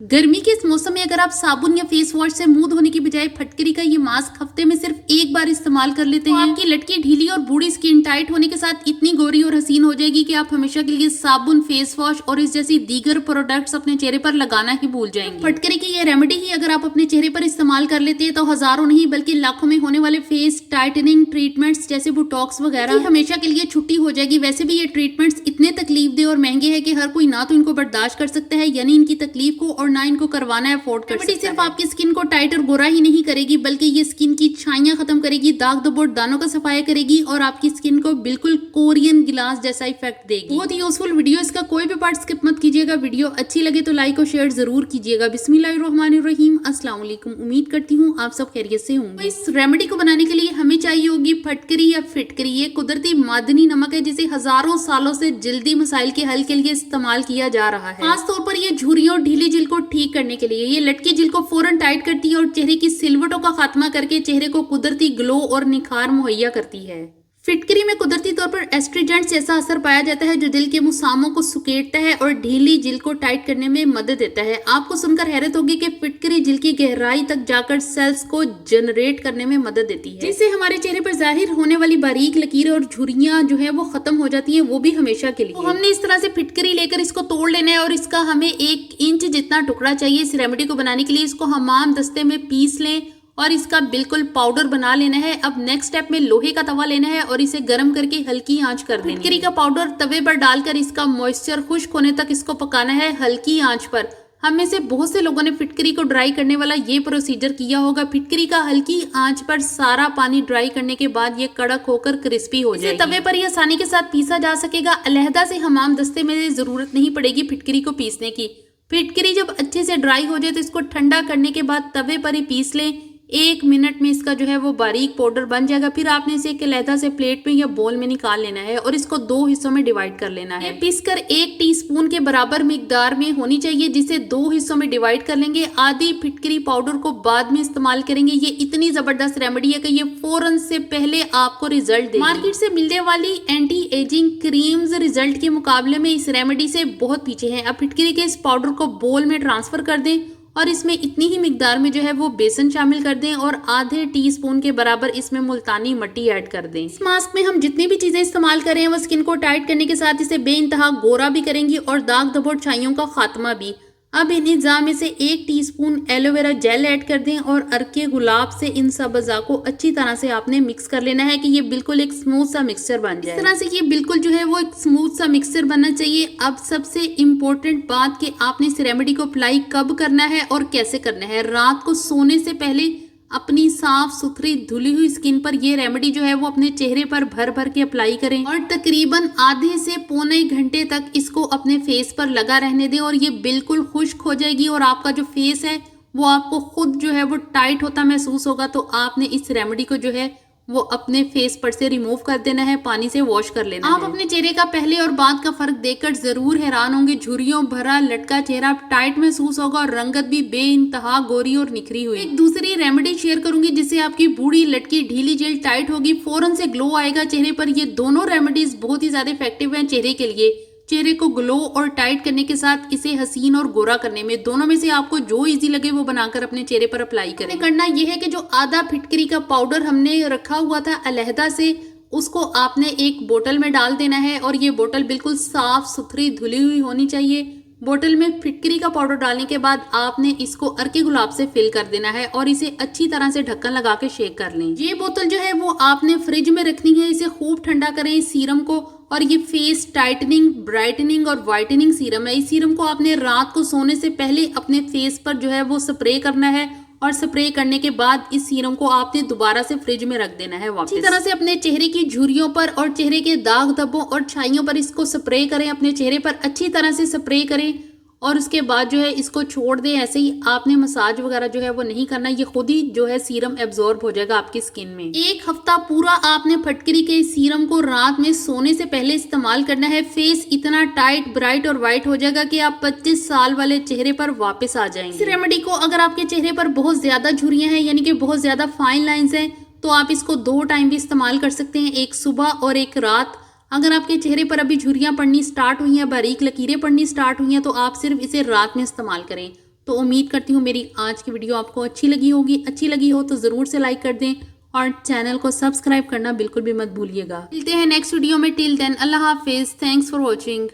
गर्मी के इस मौसम में अगर आप साबुन या फेस वॉश से मुंह धोने की बजाय फटकरी का ये मास्क हफ्ते में सिर्फ एक बार इस्तेमाल कर लेते हैं, आपकी लटकी ढीली और बूढ़ी स्किन टाइट होने के साथ इतनी गोरी और हसीन हो जाएगी कि आप हमेशा के लिए साबुन, फेस वॉश और इस जैसी दीगर प्रोडक्ट्स अपने चेहरे पर लगाना ही भूल जाएंगे। फटकरी की ये रेमेडी ही अगर आप अपने चेहरे पर इस्तेमाल कर लेते हैं तो हजारों नहीं बल्कि लाखों में होने वाले फेस टाइटनिंग ट्रीटमेंट्स जैसे बुटॉक्स वगैरह हमेशा के लिए छुट्टी हो जाएगी। वैसे भी ये ट्रीटमेंट्स इतने तकलीफ दे और महंगे हैं कि हर कोई ना तो इनको बर्दाश्त कर सकता है यानी इनकी तकलीफ को, और ना इनको करवाना अफोर्ड कर सकता है। सिर्फ आपकी स्किन को टाइट और गोरा ही नहीं करेगी बल्कि ये स्किन की छाइयां खत्म करेगी, दाग धब्बों दानों का सफाया करेगी और आपकी स्किन को बिल्कुल कोरियन गिलास जैसा इफेक्ट देगी। बहुत ही यूजफुल वीडियो, इसका कोई भी पार्ट स्किप मत कीजिएगा। वीडियो अच्छी लगे तो लाइक और शेयर जरूर कीजिएगा। बिस्मिल्लाहिर्रहमानिर्रहीम, अस्सलाम वालेकुम। उम्मीद करती हूँ आप सब खैरियत से होंगे। इस रेमेडी को बनाने के लिए हमें चाहिए होगी फटकरी या फिटकरी। ये कुदरती मादनी नमक है जिसे हजारों सालों से जल्दी मसाइल के हल के लिए इस्तेमाल किया जा रहा है। खास तौर पर ये झुर्रियों और ढीली जिल्द को ठीक करने के लिए। ये लटकी जिल्द को फौरन टाइट करती है और चेहरे की सिलवटों का खात्मा करके चेहरे को कुदरती ग्लो और निखार मुहैया करती है। फिटकरी में कुदरती तौर पर एस्ट्रीजेंट्स ऐसा असर पाया जाता है जो दिल के मुसामों को सुकेड़ता है और ढीली जिल्द को टाइट करने में मदद देता है। आपको सुनकर हैरत होगी कि फिटकरी जिल्द की गहराई तक जाकर सेल्स को जनरेट करने में मदद देती है, जिससे हमारे चेहरे पर जाहिर होने वाली बारीक लकीरें और झुर्रियां जो है वो खत्म हो जाती हैं, वो भी हमेशा के लिए। तो हमने इस तरह से फिटकरी लेकर इसको तोड़ लेना है और इसका हमें 1 इंच जितना टुकड़ा चाहिए। इस रेमेडी को बनाने के लिए इसको हमाम दस्ते में पीस लें और इसका बिल्कुल पाउडर बना लेना है। अब नेक्स्ट स्टेप में लोहे का तवा लेना है और इसे गर्म करके हल्की आंच कर देनी है। फिटकरी का पाउडर तवे पर डालकर इसका मॉइस्चर खुश्क होने तक इसको पकाना है हल्की आंच पर। हम में से बहुत से लोगों ने फिटकरी को ड्राई करने वाला ये प्रोसीजर किया होगा। फिटकरी का हल्की आंच पर सारा पानी ड्राई करने के बाद ये कड़क होकर क्रिस्पी हो जाएगी। तवे पर ये आसानी के साथ पीसा जा सकेगा। अलहदा से हमाम दस्ते में जरूरत नहीं पड़ेगी फिटकरी को पीसने की। फिटकरी जब अच्छे से ड्राई हो जाए तो इसको ठंडा करने के बाद तवे पर ही पीस लें। 1 मिनट में इसका जो है वो बारीक पाउडर बन जाएगा। फिर आपने इसे एक अलहदा से प्लेट में या बोल में निकाल लेना है और इसको 2 हिस्सों में डिवाइड कर लेना है। पीसकर 1 टीस्पून के बराबर मिकदार में होनी चाहिए, जिसे 2 हिस्सों में डिवाइड कर लेंगे। आधी फिटकरी पाउडर को बाद में इस्तेमाल करेंगे। ये इतनी जबरदस्त रेमेडी है कि ये फौरन से पहले आपको रिजल्ट देगी। मार्केट से मिलने वाली एंटी एजिंग क्रीम्स रिजल्ट के मुकाबले में इस रेमेडी से बहुत पीछे हैं। अब फिटकरी के इस पाउडर को बोल में ट्रांसफर कर दें और इसमें इतनी ही मिकदार में जो है वो बेसन शामिल कर दें और आधे टीस्पून के बराबर इसमें मुल्तानी मिट्टी ऐड कर दें। इस मास्क में हम जितनी भी चीजें इस्तेमाल करें वो स्किन को टाइट करने के साथ इसे बेइंतहा गोरा भी करेंगी और दाग धब्बों छाइयों का खात्मा भी। अब इन अज्जा में से 1 टीस्पून एलोवेरा जेल ऐड कर दें और अर्के गुलाब से इन सब अज्जा को अच्छी तरह से आपने मिक्स कर लेना है कि ये बिल्कुल एक स्मूथ सा मिक्सचर बन जाए। इस तरह से ये बिल्कुल जो है वो एक स्मूथ सा मिक्सचर बनना चाहिए। अब सबसे इम्पोर्टेंट बात कि आपने इस रेमेडी को अप्लाई कब करना है और कैसे करना है। रात को सोने से पहले अपनी साफ सुथरी धुली हुई स्किन पर ये रेमेडी जो है वो अपने चेहरे पर भर भर के अप्लाई करें और तकरीबन आधे से पौने घंटे तक इसको अपने फेस पर लगा रहने दें और ये बिल्कुल खुश्क हो जाएगी और आपका जो फेस है वो आपको खुद जो है वो टाइट होता महसूस होगा। तो आपने इस रेमेडी को जो है वो अपने फेस पर से रिमूव कर देना है, पानी से वॉश कर लेना है। आप अपने चेहरे का पहले और बाद का फर्क देखकर जरूर हैरान होंगे। झुर्रियों भरा लटका चेहरा टाइट महसूस होगा और रंगत भी बेइंतहा गोरी और निखरी हुई। एक दूसरी रेमेडी शेयर करूंगी जिससे आपकी बूढ़ी लटकी ढीली जिल्द टाइट होगी, फौरन से ग्लो आएगा चेहरे पर। ये दोनों रेमेडीज बहुत ही ज्यादा इफेक्टिव हैं चेहरे के लिए। चेहरे को ग्लो और टाइट करने के साथ इसे हसीन और गोरा करने में। दोनों में से आपको जो इजी लगे वो बनाकर अपने चेहरे पर अप्लाई करें। करना यह है कि जो आधा फिटकरी का पाउडर हमने रखा हुआ था अलहदा से, उसको आपने एक बोतल में डाल देना है और ये बोतल बिल्कुल साफ सुथरी धुली हुई होनी चाहिए। बोतल में फिटकरी का पाउडर डालने के बाद आपने इसको अर्के गुलाब से फिल कर देना है और इसे अच्छी तरह से ढक्कन लगा के शेक कर लें। ये बोतल जो है वो आपने फ्रिज में रखनी है। इसे खूब ठंडा करें इस सीरम को। और ये फेस टाइटनिंग, ब्राइटनिंग और वाइटनिंग सीरम है। इस सीरम को आपने रात को सोने से पहले अपने फेस पर जो है वो स्प्रे करना है और स्प्रे करने के बाद इस सीरम को आपने दोबारा से फ्रिज में रख देना है वापस। इसी तरह से अपने चेहरे की झुर्रियों पर और चेहरे के दाग धब्बों और छाइयों पर इसको स्प्रे करें। अपने चेहरे पर अच्छी तरह से स्प्रे करें और उसके बाद जो है इसको छोड़ दें। ऐसे ही आपने मसाज वगैरह जो है वो नहीं करना, ये खुद ही जो है सीरम एब्जॉर्ब हो जाएगा आपकी स्किन में। 1 हफ्ता पूरा आपने फटकरी के सीरम को रात में सोने से पहले इस्तेमाल करना है। फेस इतना टाइट, ब्राइट और वाइट हो जाएगा कि आप 25 साल वाले चेहरे पर वापस आ जाएंगे। इस रेमेडी को अगर आपके चेहरे पर बहुत ज्यादा झुर्रियां हैं यानी कि बहुत ज्यादा फाइन लाइंस हैं तो आप इसको 2 टाइम भी इस्तेमाल कर सकते हैं, एक सुबह और एक रात। अगर आपके चेहरे पर अभी झुर्रियां पड़नी स्टार्ट हुई हैं, बारीक लकीरें पड़नी स्टार्ट हुई हैं, तो आप सिर्फ इसे रात में इस्तेमाल करें। तो उम्मीद करती हूँ मेरी आज की वीडियो आपको अच्छी लगी होगी। अच्छी लगी हो तो ज़रूर से लाइक कर दें और चैनल को सब्सक्राइब करना बिल्कुल भी मत भूलिएगा। मिलते हैं नेक्स्ट वीडियो में। टिल देन अल्लाह हाफिज़। Thanks for watching.